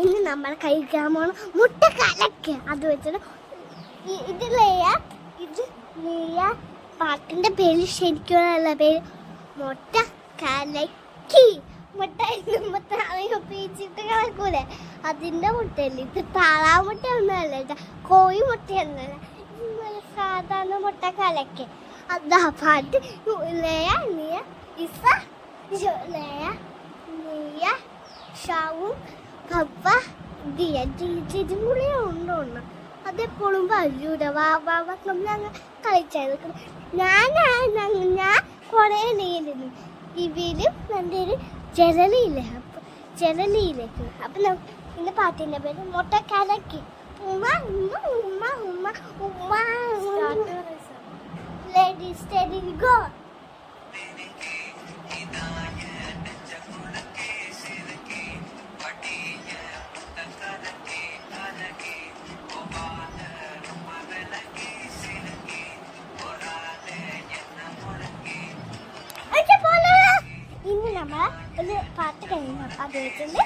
ഇനി നമ്മൾ കഴിക്കാൻ പോകണം മുട്ട കലക്ക്. അത് വെച്ചിട്ട് ഇത് പാട്ടിന്റെ പേര് ശരിക്കുള്ള പേര് മുട്ട കലക്കി. മുട്ട ഉപയോഗിച്ചിട്ട് കളക്കൂലേ, അതിന്റെ മുട്ടയല്ലേ ഇത്. താറാമുട്ട ഒന്നുമല്ല കേട്ടോ, കോഴി മുട്ടയൊന്നുമല്ല, സാധാരണ മുട്ട കലക്കി. അതാ പാട്ട്. ലയ നീയ ഇസ ലയ നീയ ഷാവും പപ്പ ദിയ ഇതും കൂടെ ഉണ്ടോന്ന് അതെപ്പോഴും വരൂല. ഞങ്ങൾ കളിച്ചായിരുന്നു. ഞാൻ കുറേ നേരിടുന്നു. ഇവരും രണ്ടുപേരും ജനലിയിലേക്ക്. അപ്പൊ ഇന്ന് പാട്ടിന്റെ പേര് മുട്ട കലക്കി. ഉമ്മ ഉമ്മ ഉമ്മ ഉമ്മ ഉമ്മ. Ladies, steady, go. ഇനി നമ്മൾ ഒരു പാട്ട് കഴിഞ്ഞു. അത് വെച്ചിട്ട്